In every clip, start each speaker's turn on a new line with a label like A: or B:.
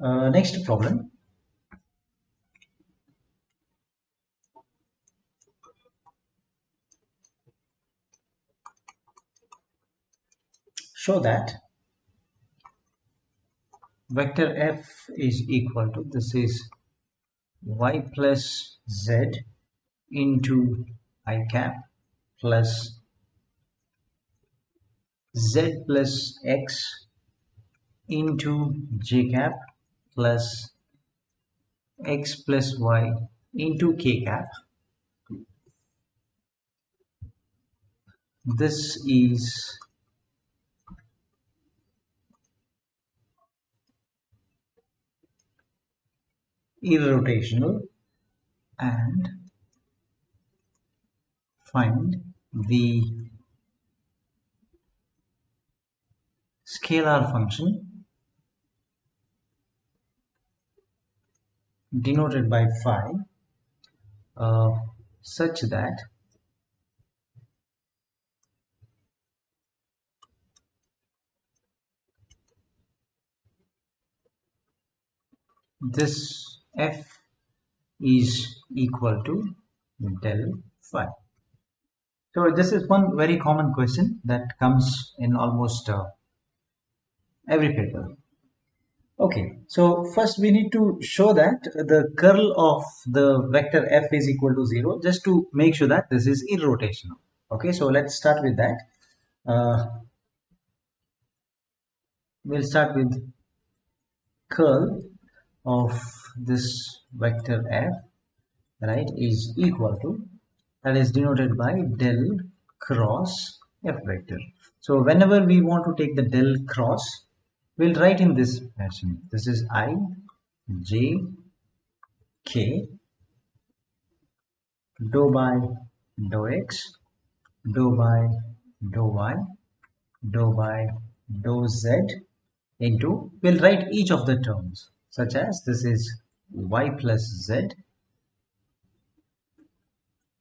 A: Next problem. Show that vector f is equal to, this is y plus z into I cap plus z plus x into j cap plus x plus y into k cap. This is irrotational, and find the scalar function denoted by phi such that this f is equal to del phi. So this is one very common question that comes in almost every paper. Okay, so first we need to show that the curl of the vector f is equal to 0, just to make sure that this is irrotational. Okay, so let's start with that. We'll start with curl of this vector f, right, is equal to, that is denoted by del cross f vector. So whenever we want to take the del cross, we'll write in this fashion. This is I j k dou by dou x dou by dou y dou by dou z into, we'll write each of the terms, such as this is y plus z.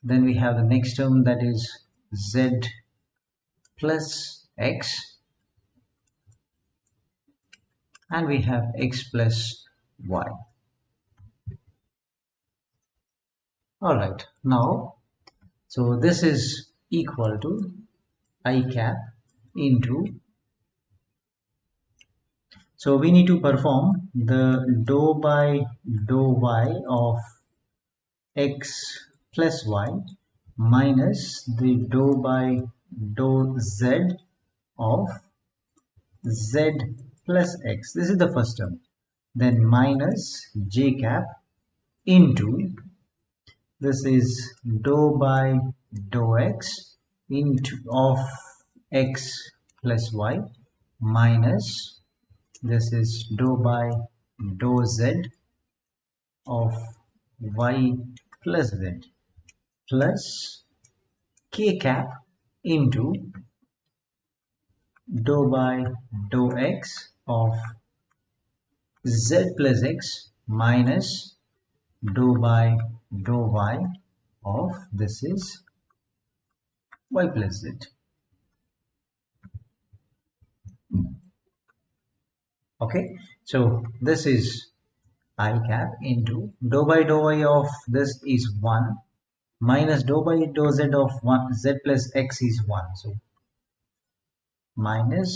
A: Then we have the next term, that is z plus x, and we have x plus y. All right, now so this is equal to I cap into, so we need to perform the dou by dou y of x plus y minus the dou by dou z of z plus x. This is the first term. Then minus j cap into, this is dou by dou x into of x plus y minus, this is dou by dou z of y plus z plus k cap into dou by dou x of z plus x minus dou by dou y of, this is y plus z. Okay, so this is I cap into dou by dou y of this is 1 minus dou by dou z of 1 z plus x is 1. So minus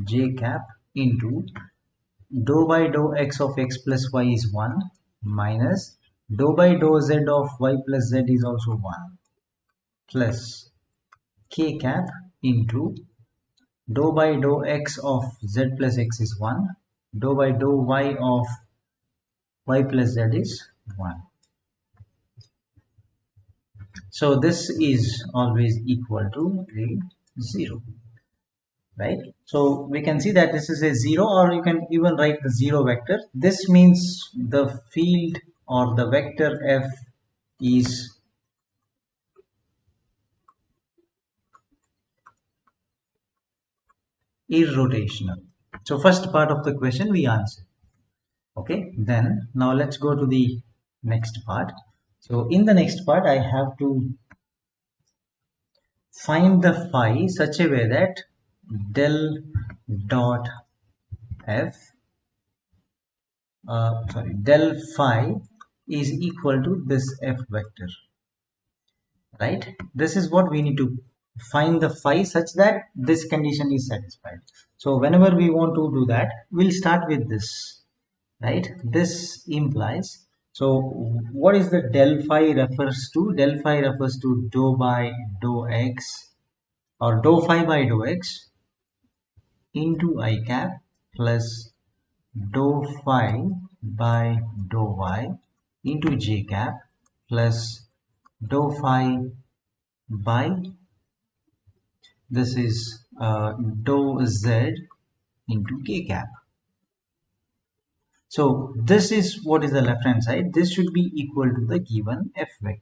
A: j cap into dou by dou x of x plus y is 1 minus dou by dou z of y plus z is also 1 plus k cap into dou by dou x of z plus x is 1, dou by dou y of y plus z is 1. So this is always equal to a 0, right? So we can see that this is a 0, or you can even write the 0 vector. This means the field or the vector f is irrotational. So first part of the question we answered. Okay, then now let's go to the next part. So in the next part I have to find the phi such a way that del dot f del phi is equal to this f vector, right? This is what we need to find, the phi such that this condition is satisfied. So whenever we want to do that, we'll start with this, right? This implies, so what is the del phi refers to? Del phi refers to dou by dou x, or dou phi by dou x into I cap plus dou phi by dou y into j cap plus dou phi by, this is dou z into k cap. So this is what is the left hand side. This should be equal to the given f vector,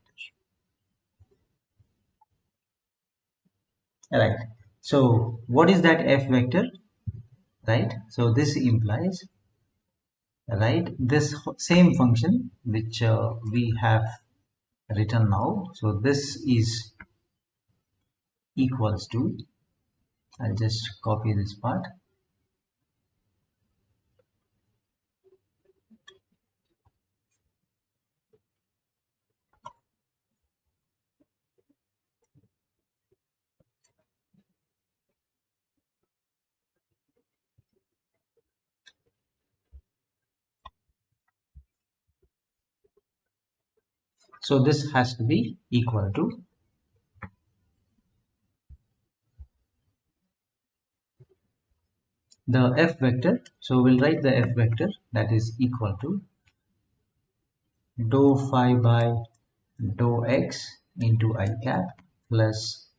A: right? So what is that f vector, right? So this implies, right, this same function which we have written now. So this is equals to, I'll just copy this part. So this has to be equal to the f vector. So we'll write the f vector, that is equal to dou phi by dou x into I cap plus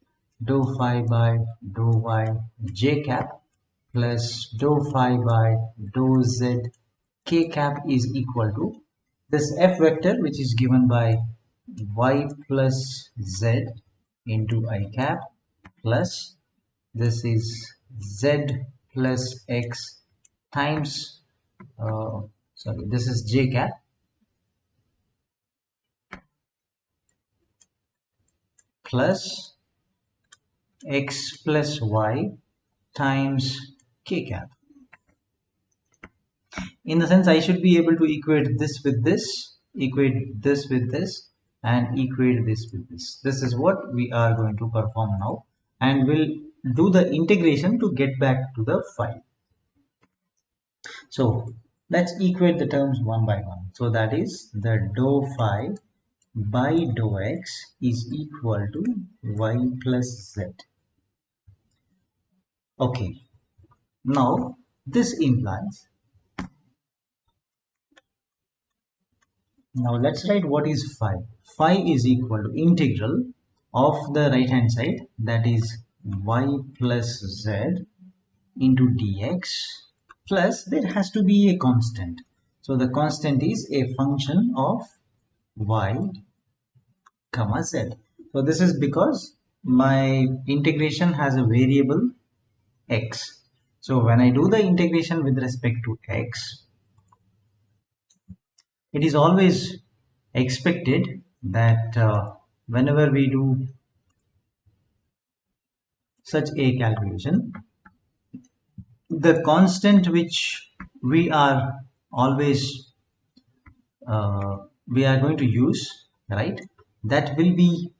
A: dou phi by dou y j cap plus dou phi by dou z k cap is equal to this f vector, which is given by y plus z into I cap plus this is z plus x times this is j cap plus x plus y times k cap. In the sense, I should be able to equate this with this, equate this with this, and equate this with this. This is what we are going to perform now, and we'll do the integration to get back to the phi. So let's equate the terms one by one. So that is the dou phi by dou x is equal to y plus z. Okay, now this implies, now let's write what is phi. Phi is equal to integral of the right hand side, that is y plus z into dx, plus there has to be a constant. So the constant is a function of y comma z. So this is because my integration has a variable x. So when I do the integration with respect to x, it is always expected that whenever we do such a calculation, the constant which we are always we are going to use, right, that will be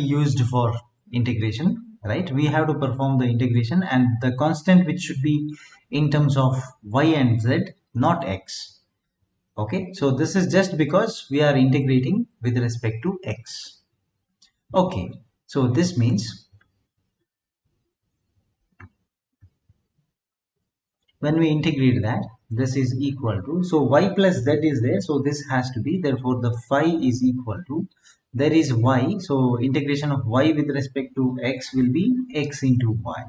A: used for integration, right? We have to perform the integration, and the constant which should be in terms of y and z, not x. Okay, so this is just because we are integrating with respect to x. Okay, so this means when we integrate that, this is equal to, so y plus z is there, so this has to be, therefore the phi is equal to, there is y, so integration of y with respect to x will be x into y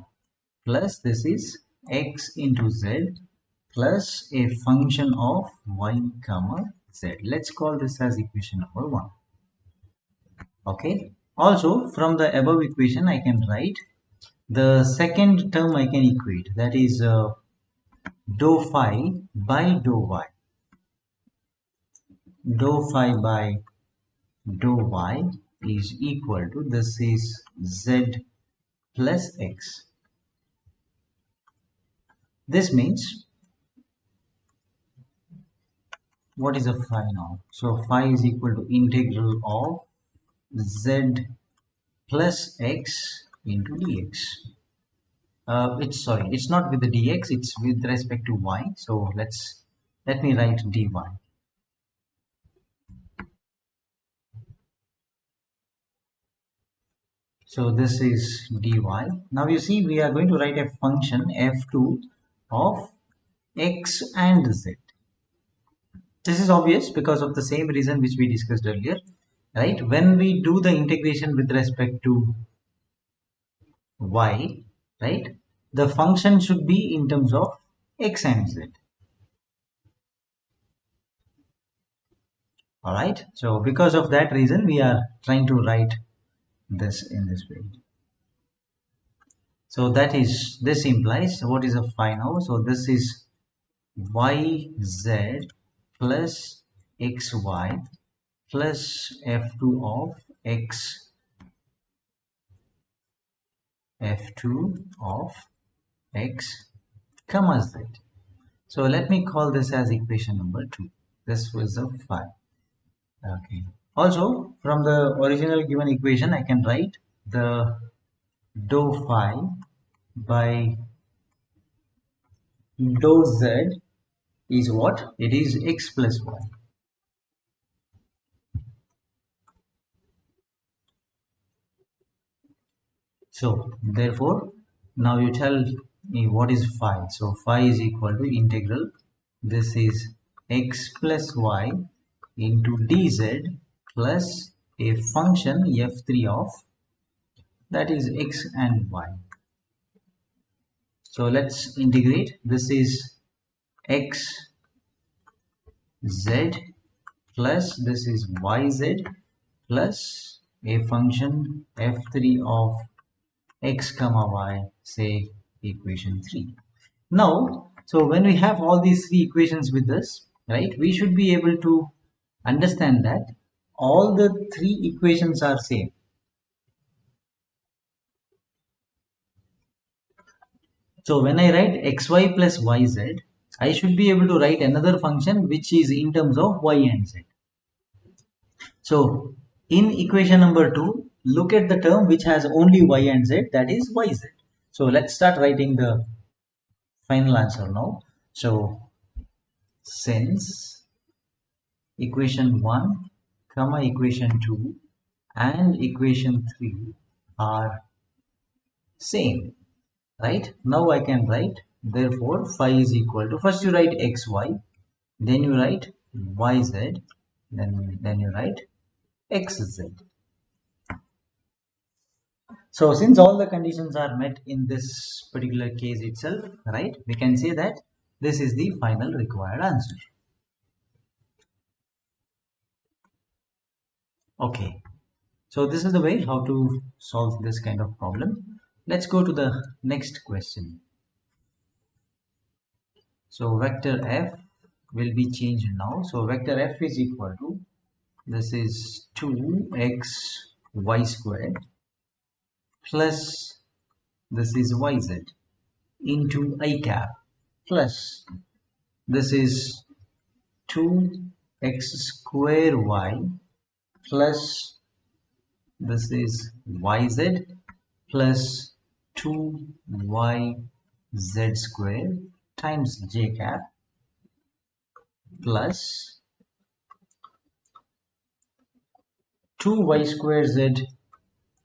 A: plus this is x into z plus a function of y comma z. Let's call this as equation number 1. Okay, also from the above equation I can write the second term, I can equate, that is dou phi by dou y. Dou phi by dou y is equal to, this is z plus x This means, what is a phi now? So phi is equal to integral of z plus x into dx. It's not with the dx, it's with respect to y. So let me write dy. So this is dy. Now you see we are going to write a function f2 of x and z. This is obvious because of the same reason which we discussed earlier, right? When we do the integration with respect to y, right, the function should be in terms of x and z. All right. So because of that reason, we are trying to write this in this way. So this implies, what is a phi now? So this is yz plus xy plus f2 of x, f2 of x comma z. So let me call this as equation number 2. This was a phi. Okay. Also, from the original given equation, I can write the dou phi by dou z is what? It is x plus y. So, therefore, now you tell me what is phi. So, phi is equal to integral. This is x plus y into dz plus a function f3 of, that is x and y. So let's integrate. This is x z plus this is yz plus a function f3 of x comma y, say equation 3. Now, so when we have all these three equations with us, right, we should be able to understand that all the three equations are same. So when I write xy plus yz, I should be able to write another function which is in terms of y and z. So in equation number 2, look at the term which has only y and z, that is yz. So let's start writing the final answer now. So since equation 1 comma equation 2 and equation 3 are same, right? Now I can write, therefore phi is equal to, first you write xy, then you write yz, then you write xz. So since all the conditions are met in this particular case itself, right, we can say that this is the final required answer. Okay, so this is the way how to solve this kind of problem. Let's go to the next question. So vector f will be changed now. So vector f is equal to, this is 2xy squared plus this is yz into I cap plus this is 2x square y plus this is yz plus 2yz square times j cap plus 2y square z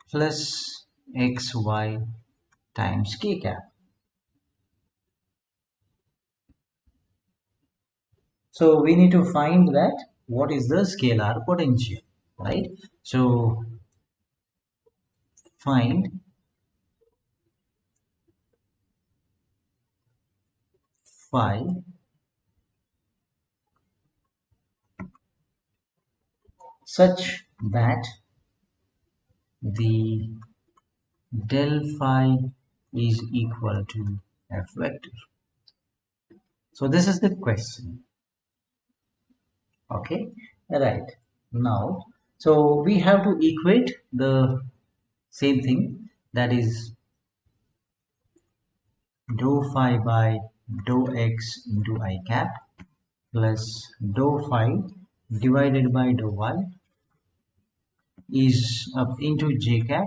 A: plus xy times k cap. So we need to find that what is the scalar potential, right? So find phi such that the del phi is equal to f vector. So this is the question. Okay, right. Now, so we have to equate the same thing, that is dou phi by dou x into I cap plus dou phi divided by dou y is up into j cap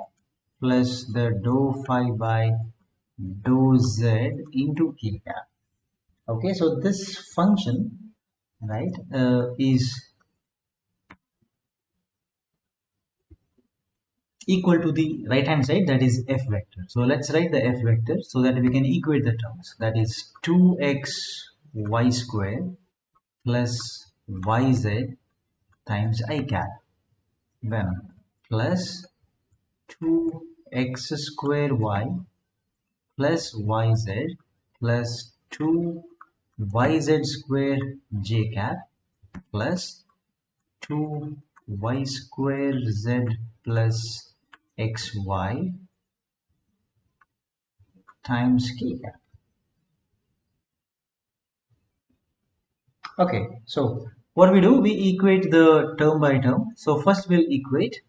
A: plus the dou phi by dou z into k cap. Okay, so this function, right, is equal to the right hand side, that is f vector. So let's write the f vector so that we can equate the terms. That is 2x y square plus yz times I cap, then plus 2x square y plus yz plus 2yz square j cap plus 2y square z plus xy times k cap. Okay, so what we do, we equate the term by term. So first we'll equate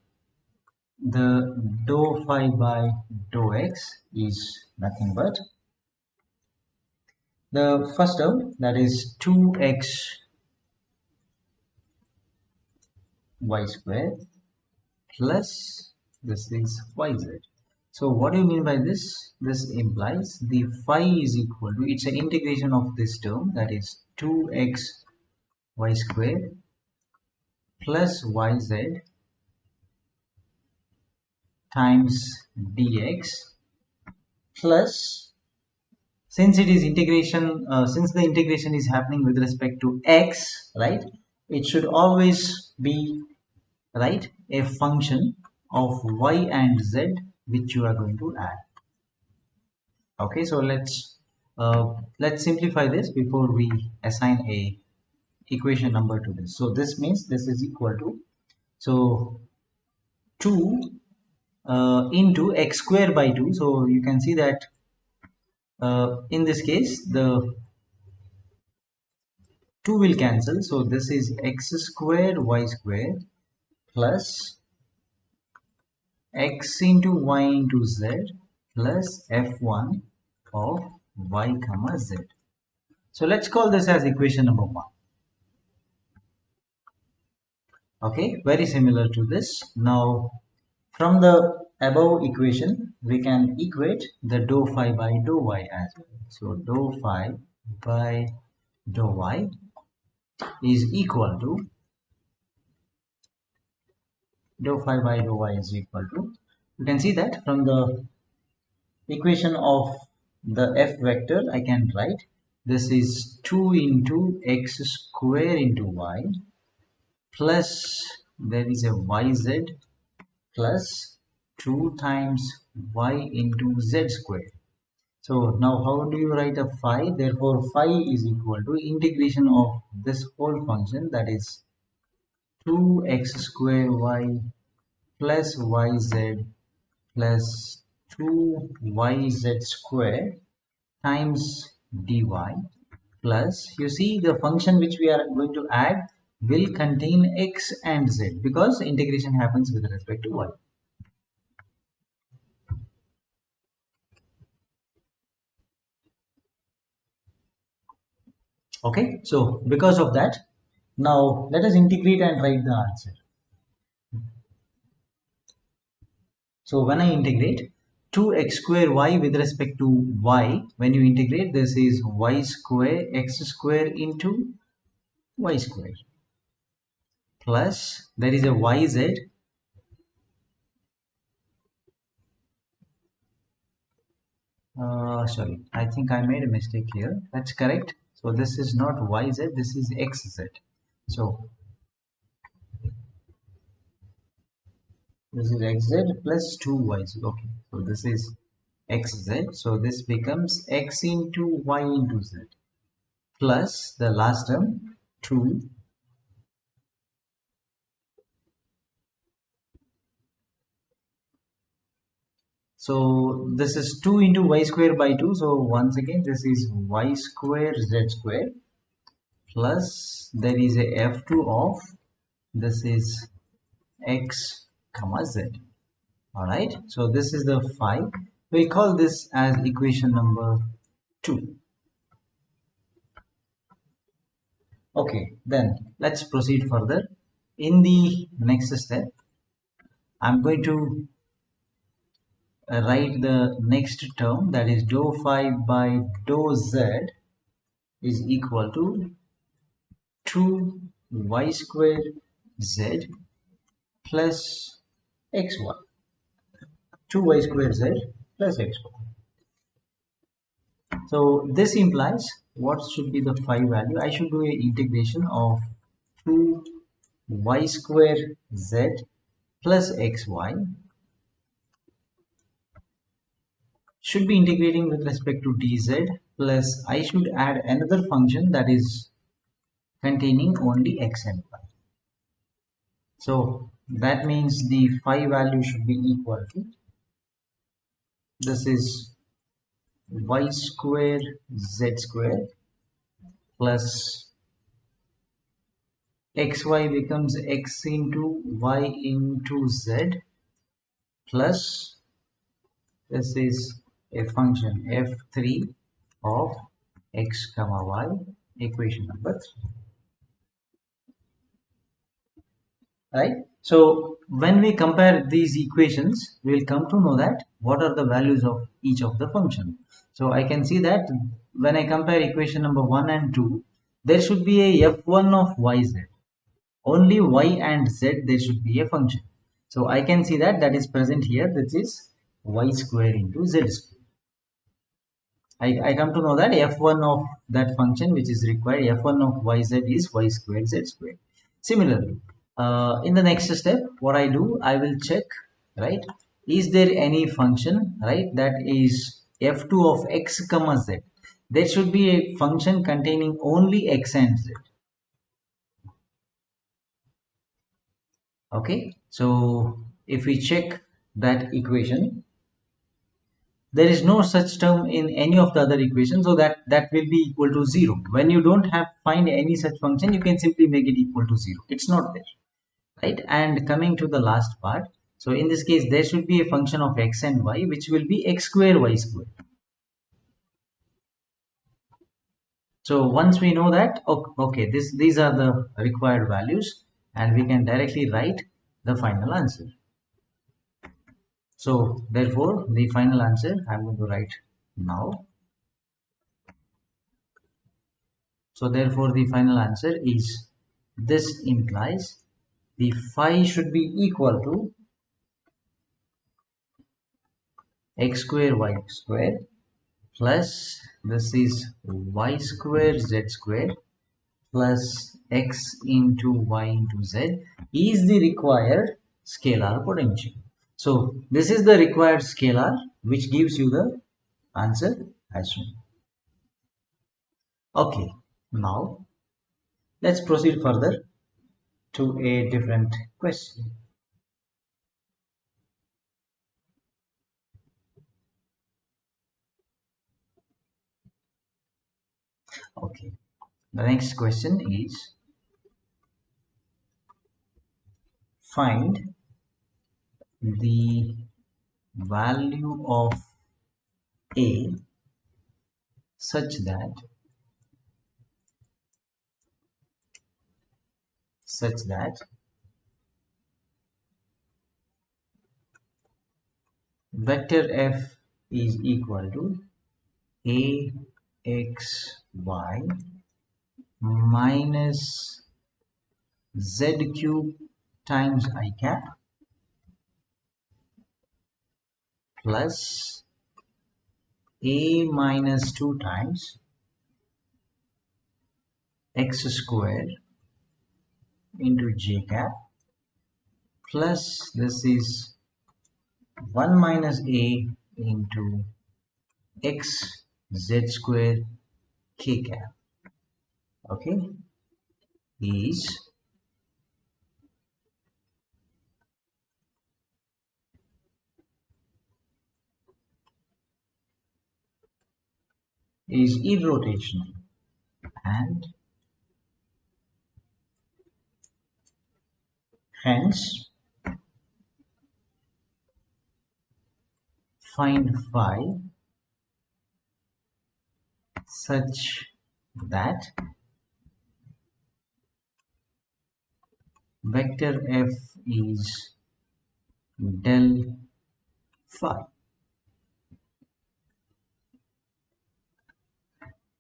A: the dou phi by dou x is nothing but the first term, that is 2x y square plus this is yz. So what do you mean by this? This implies the phi is equal to, it's an integration of this term, that is 2x y square plus yz times dx plus, since it is integration, since the integration is happening with respect to x, right, it should always be, right, a function of y and z which you are going to add. Okay, so let's simplify this before we assign a equation number to this. So this means this is equal to, so 2 into x square by 2. So you can see that in this case the 2 will cancel, so this is x square y square plus x into y into z plus f1 of y comma z. So let's call this as equation number 1. Okay, very similar to this. Now from the above equation we can equate the dou phi by dou y as well. So dou phi by dou y is equal to, dou phi by dou y is equal to, you can see that from the equation of the f vector I can write this is 2 into x square into y plus there is a yz plus 2 times y into z square. So now how do you write a phi? Therefore phi is equal to integration of this whole function, that is 2x square y plus yz plus 2yz square times dy plus, you see the function which we are going to add will contain x and z because integration happens with respect to y. Okay, so because of that, now let us integrate and write the answer. So when I integrate 2x square y with respect to y, when you integrate, this is y square x square into y square plus there is a yz sorry, I think I made a mistake here. That's correct. So this is not yz, this is xz. So this is xz plus 2yz. Okay, so this is xz. So this becomes x into y into z plus the last term 2 . So this is 2 into y square by 2. So once again this is y square z square plus there is a f2 of, this is x comma z. Alright, so this is the phi. We'll call this as equation number 2. Okay, then let's proceed further. In the next step, I'm going to write the next term, that is dou phi by dou z is equal to 2y square z plus xy. 2y square z plus xy. So this implies what should be the phi value? I should do a integration of 2y square z plus xy, should be integrating with respect to dz, plus I should add another function that is containing only x and y. So that means the phi value should be equal to, this is y square z square plus xy becomes x into y into z plus, this is a function f3 of x comma y, equation number 3. Right? So when we compare these equations, we will come to know that what are the values of each of the function. So I can see that when I compare equation number 1 and 2, there should be a f1 of yz. Only y and z there should be a function. So I can see that that is present here, that is y square into z square. I come to know that f1 of that function which is required, f1 of yz is y square z square. Similarly, in the next step, what I do, I will check, right, is there any function, right, that is f2 of x comma z. There should be a function containing only x and z. Okay, so if we check that equation, there is no such term in any of the other equations, so that will be equal to 0. When you don't have find any such function, you can simply make it equal to 0. It's not there, right? And coming to the last part, so in this case there should be a function of x and y which will be x square y square. So once we know that, okay, these are the required values, and we can directly write the final answer. So therefore the final answer I'm going to write now. So therefore the final answer is, this implies the phi should be equal to x square y square plus, this is y square z square plus x into y into z is the required scalar potential. So this is the required scalar which gives you the answer as shown. Okay, now let's proceed further to a different question. Okay, the next question is, find the value of a such that vector f is equal to a x y minus z cube times I cap plus a minus 2 times x square into j cap plus, this is 1 minus a into x z square k cap, okay, is irrotational, and hence find phi such that vector f is del phi.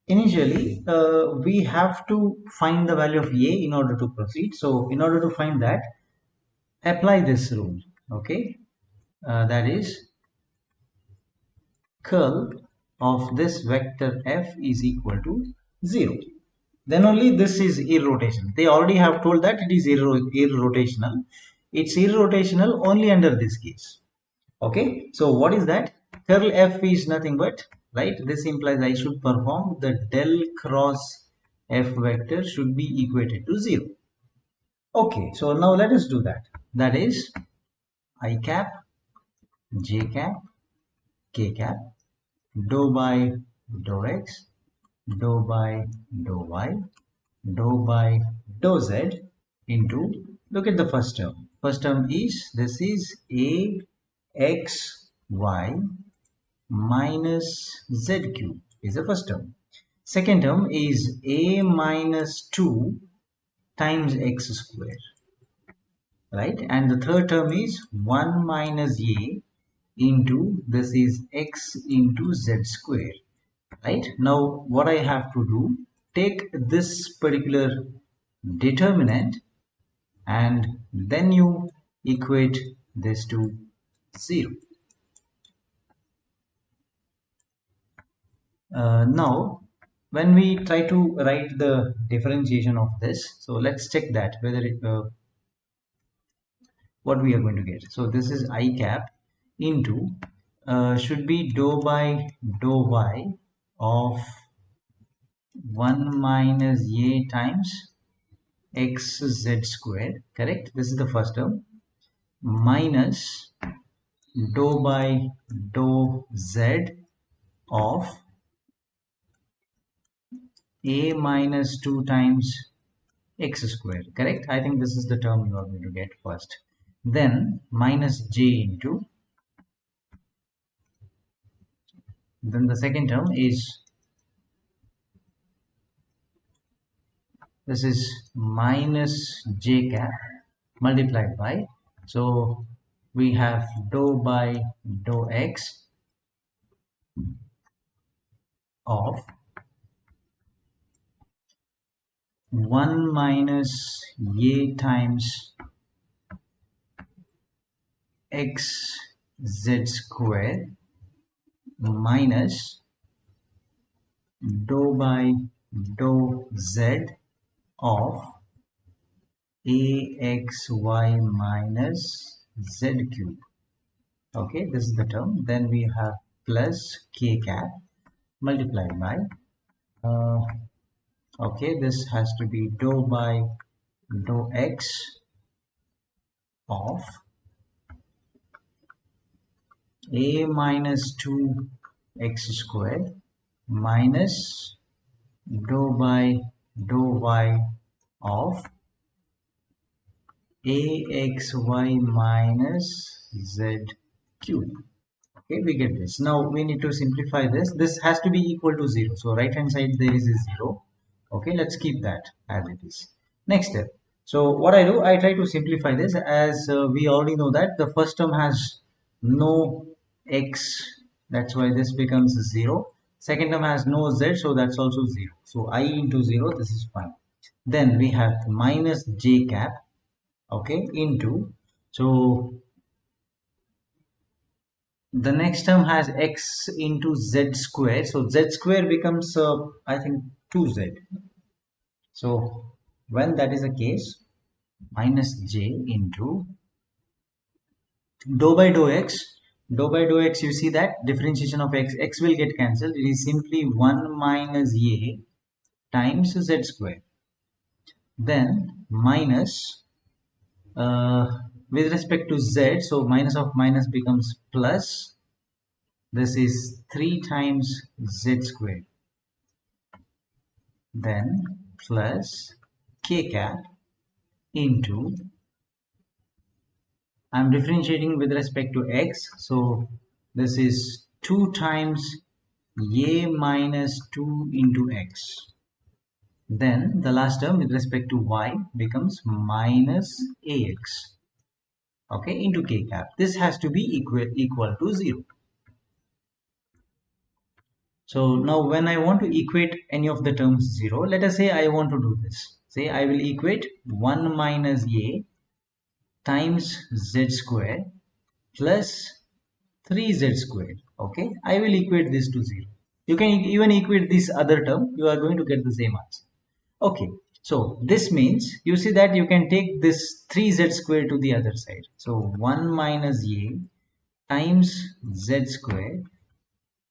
A: Initially, we have to find the value of a in order to proceed. So in order to find that, apply this rule. Okay, that is curl of this vector f is equal to 0. Then only this is irrotational. They already have told that it is irrotational. It's irrotational only under this case. Okay, so what is that? Curl f is nothing but, right, this implies I should perform the del cross f vector should be equated to 0. Okay, so now let us do that. That is I cap, j cap, k cap, dou by dou x, dou by dou y, dou by dou z into, look at the first term. First term is, this is a x y minus z cube is the first term. Second term is a minus 2 times x square, right? And the third term is 1 minus a into, this is x into z square, right? Now what I have to do, take this particular determinant and then you equate this to 0. Now when we try to write the differentiation of this, so let's check that whether it, what we are going to get. So this is I cap into, should be dou by dou y of 1 minus a times x z square, correct? This is the first term, minus dou by dou z of a minus 2 times x square, correct? I think this is the term you are going to get first. Then minus j into, then the second term is, this is minus j cap multiplied by, so we have dou by dou x of 1 minus a times x z square minus dou by dou z of axy minus z cube. Okay, this is the term. Then we have plus k cap multiplied by, okay, this has to be dou by dou x of a minus 2 x squared minus dou by dou y of axy minus z cube. Okay, we get this. Now we need to simplify this. This has to be equal to 0. So right hand side there is a 0. Okay, let's keep that as it is. Next step. So what I do, I try to simplify this, as we already know that the first term has no x, that's why this becomes 0. Second term has no z, so that's also 0. So I into 0, this is fine. Then we have minus j cap, okay, into, so the next term has x into z square, so z square becomes I think 2z. So when that is the case, minus j into dou by dou x, dou by dou x, you see that differentiation of x will get cancelled. It is simply 1 minus a times z square. Then minus, with respect to z, so minus of minus becomes plus, this is 3 times z squared, then plus k cap into, I'm differentiating with respect to x, so this is 2 times a minus 2 into x, Then the last term with respect to y becomes minus ax, okay, into k cap. This has to be equal to 0. So now when I want to equate any of the terms 0, let us say I want to do this. Say I will equate 1 minus a times z square plus 3z squared. Okay, I will equate this to 0. You can even equate this other term, you are going to get the same answer. Okay, so this means you see that you can take this 3z squared to the other side. So 1 minus a times z squared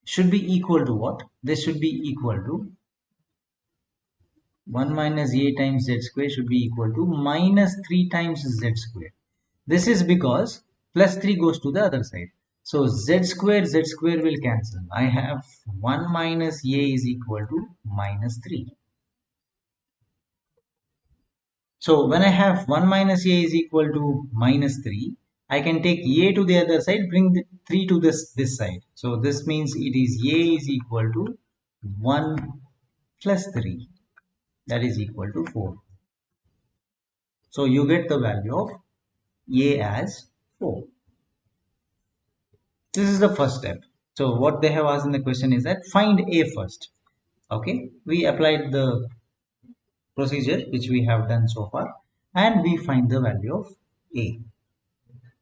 A: should be equal to what? This should be equal to 1 minus a times z square should be equal to minus 3 times z square. This is because plus 3 goes to the other side. So z square will cancel. I have 1 minus a is equal to minus 3. So when I have 1 minus a is equal to minus 3, I can take a to the other side, bring the 3 to this side. So this means it is a is equal to 1 plus 3, that is equal to 4. So you get the value of a as 4. This is the first step. So what they have asked in the question is that find a first. Okay, we applied the procedure which we have done so far and we find the value of a.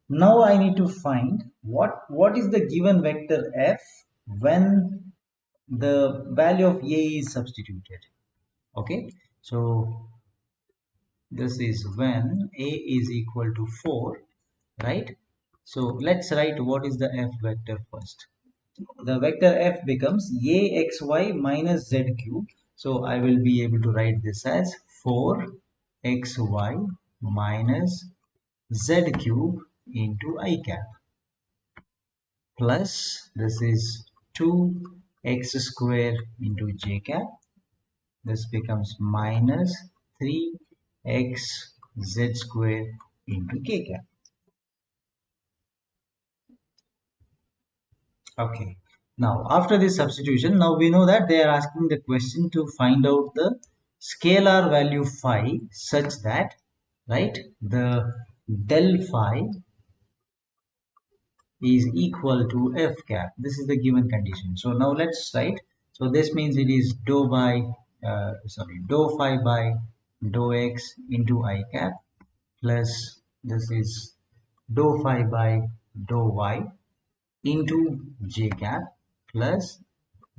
A: Now I need to find what is the given vector f when the value of a is substituted. Okay, so this is when a is equal to 4, right? So let's write what is the f vector first. The vector f becomes axy minus z cube. So I will be able to write this as 4xy minus z cube into I cap, plus this is 2x square into j cap. This becomes minus 3x z square into k cap. Okay, now after this substitution, now we know that they are asking the question to find out the scalar value phi such that, right, the del phi is equal to f cap. This is the given condition. So now let's write. So this means it is dou phi by dou x into I cap, plus this is dou phi by dou y into j cap, plus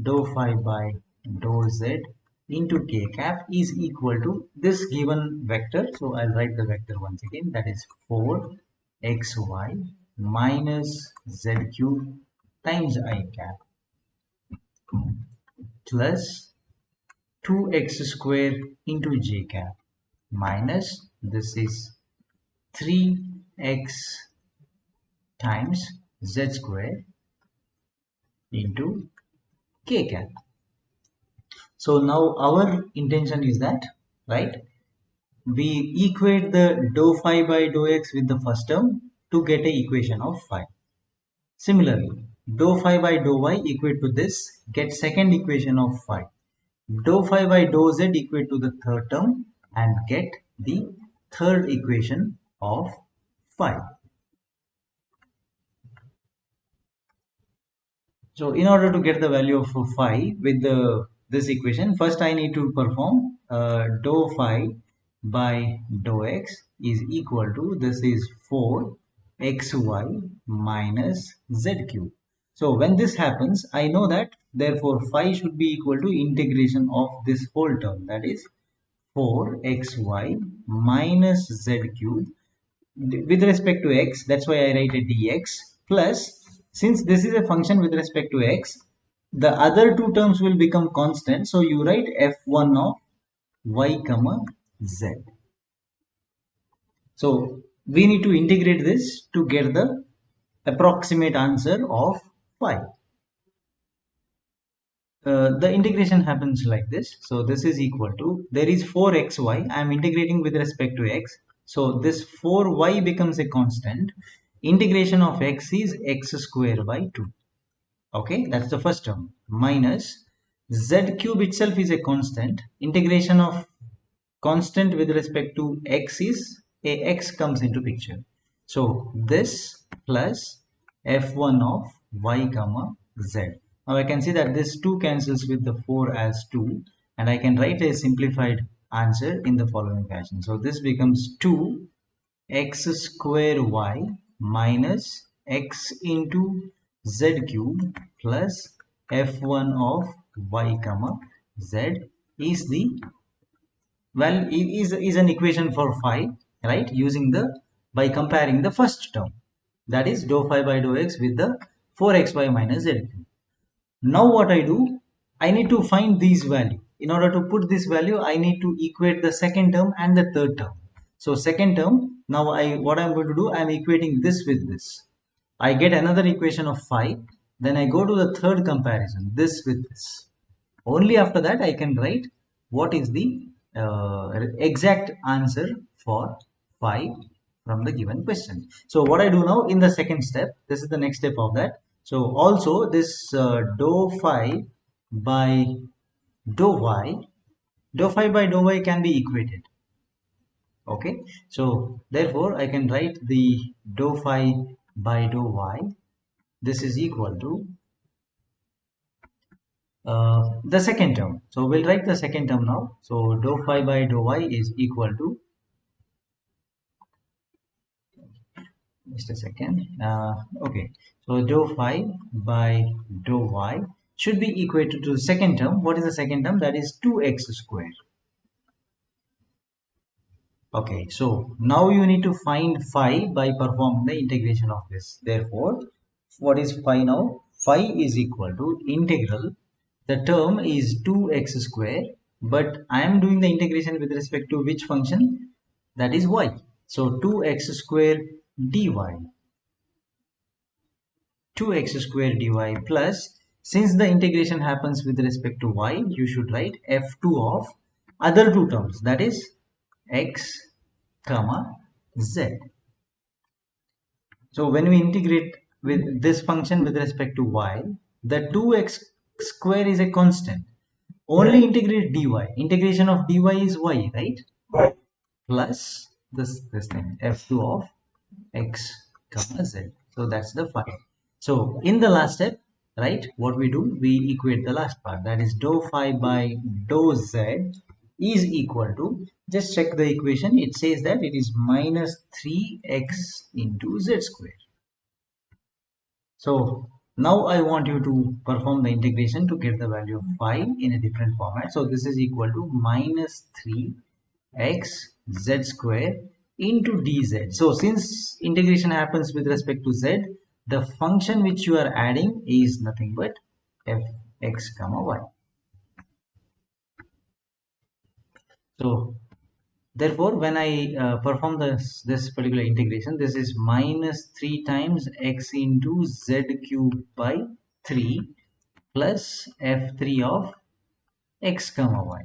A: dou phi by dou z into k cap is equal to this given vector. So I'll write the vector once again, that is 4xy minus z cube times I cap, plus 2x square into j cap, minus this is 3x times z square into k cap. So now our intention is that, right, we equate the dou phi by dou x with the first term to get a equation of phi. Similarly, dou phi by dou y equate to this, get second equation of phi. Dou phi by dou z equate to the third term and get the third equation of phi. So in order to get the value of phi with this equation, first I need to perform dou phi by dou x is equal to, this is 4xy minus z cube. So when this happens, I know that therefore phi should be equal to integration of this whole term, that is 4xy minus z cube with respect to x, that's why I write a dx, plus since this is a function with respect to x, the other two terms will become constant, so you write f1 of y comma z. So we need to integrate this to get the approximate answer of phi. The integration happens like this. So this is equal to, there is 4xy, I am integrating with respect to x, so this 4y becomes a constant. Integration of x is x square by 2. Okay, that's the first term, minus Z cube itself is a constant. Integration of constant with respect to x is a x comes into picture. So this plus f1 of y comma z. Now I can see that this 2 cancels with the 4 as 2, and I can write a simplified answer in the following fashion. So this becomes 2 x square y minus x into z cube plus f1 of y comma z is the is an equation for phi, right, using the by comparing the first term, that is dou phi by dou x with the 4xy minus z. Now what I do, I need to find these value. In order to put this value, I need to equate the second term and the third term. So second term, now what I'm going to do, I'm equating this with this. I get another equation of phi. Then I go to the third comparison, this with this. Only after that I can write what is the exact answer for phi from the given question. So what I do now in the second step, this is the next step of that. So also this dou phi by dou y, dou phi by dou y can be equated. Okay, so therefore I can write the dou phi by dou y. This is equal to the second term. So we'll write the second term now. So dou phi by dou y is equal to, just a second, okay, so dou phi by dou y should be equated to the second term. What is the second term? That is 2x square. Okay, so now you need to find phi by performing the integration of this. Therefore, what is phi now? Phi is equal to integral, the term is 2x square, but I am doing the integration with respect to which function? That is y. So 2x square dy, 2x square dy plus, since the integration happens with respect to y, you should write f2 of other two terms, that is x comma z. So when we integrate with this function with respect to y, the 2x square is a constant. Only integrate dy. Integration of dy is y, right? Plus this thing f2 of x comma z. So that's the phi. So in the last step, right, what we do, we equate the last part, that is dou phi by dou z is equal to, just check the equation, it says that it is minus 3x into z square. So now I want you to perform the integration to get the value of phi in a different format. So this is equal to minus 3x z square into dz. So since integration happens with respect to z, the function which you are adding is nothing but fx comma y. So therefore, when I perform this particular integration, this is minus 3 times x into z cube by 3 plus f3 of x comma y.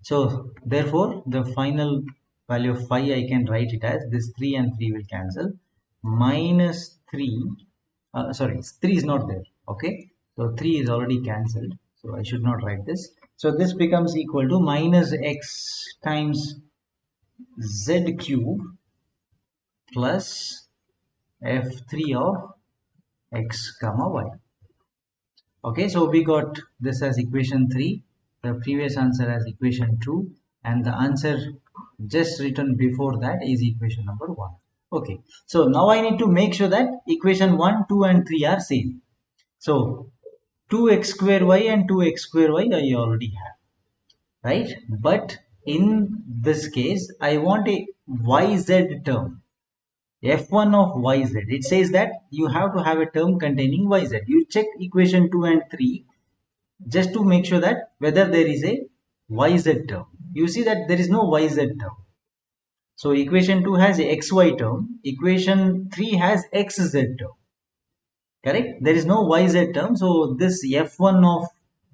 A: So therefore, the final value of phi, I can write it as this 3 and 3 will cancel. Minus 3, sorry, 3 is not there. Okay, so 3 is already cancelled. So I should not write this. So this becomes equal to minus x times z cube plus f3 of x comma y. Okay, so we got this as equation 3, the previous answer as equation 2, and the answer just written before that is equation number 1. Okay, so now I need to make sure that equation 1, 2 and 3 are same. So 2x square y and 2x square y I already have, right? But in this case, I want a yz term. f1 of yz, it says that you have to have a term containing yz. You check equation 2 and 3 just to make sure that whether there is a yz term. You see that there is no yz term. So equation 2 has a xy term, equation 3 has xz term. Correct? There is no yz term, so this f1 of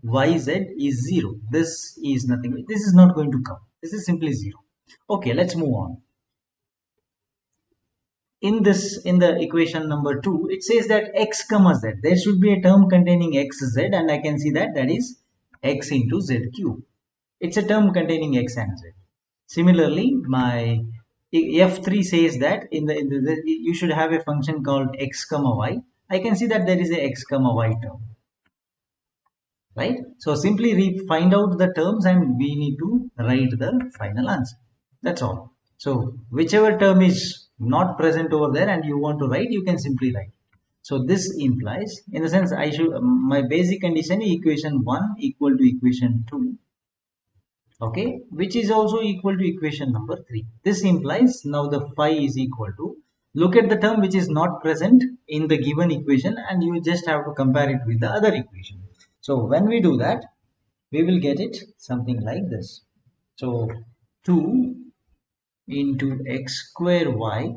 A: yz is 0. This is nothing. This is not going to come. This is simply 0. Okay, let's move on. in the equation number 2, it says that x comma z, there should be a term containing x z, and I can see that that is x into z cube. It's a term containing x and z. Similarly, my f3 says that you should have a function called x comma y. I can see that there is a x comma y term, right? So simply find out the terms and we need to write the final answer. That's all. So whichever term is not present over there and you want to write, you can simply write. So this implies, in the sense, I should my basic condition is equation 1 equal to equation 2, okay, which is also equal to equation number 3. This implies now the phi is equal to, look at the term which is not present in the given equation and you just have to compare it with the other equation. So when we do that, we will get it something like this. So 2 into x square y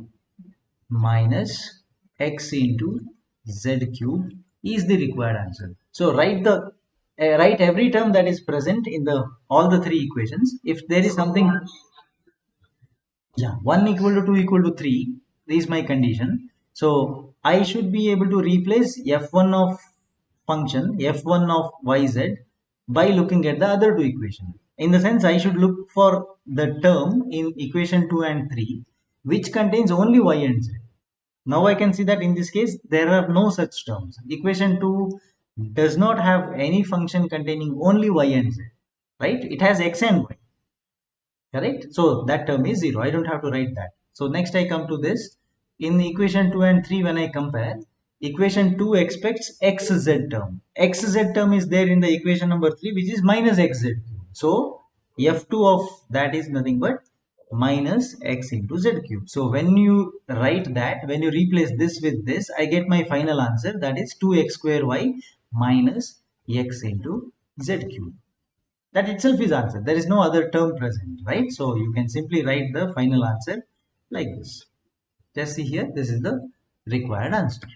A: minus x into z cube is the required answer. So write every term that is present in the all the three equations. If there is something, yeah, 1 equal to 2 equal to 3 is my condition. So I should be able to replace f1 of function f1 of yz by looking at the other two equations. In the sense, I should look for the term in equation 2 and 3 which contains only y and z. Now I can see that in this case there are no such terms. Equation 2 does not have any function containing only y and z, right? It has x and y, correct? So that term is 0. I don't have to write that. So next I come to this. In equation 2 and 3, when I compare, equation 2 expects xz term. Xz term is there in the equation number 3, which is minus xz. So f2 of that is nothing but minus x into z cube. So when you write that, when you replace this with this, I get my final answer, that is 2x square y minus x into z cube. That itself is answer. There is no other term present, right? So you can simply write the final answer like this. Just see here, this is the required answer.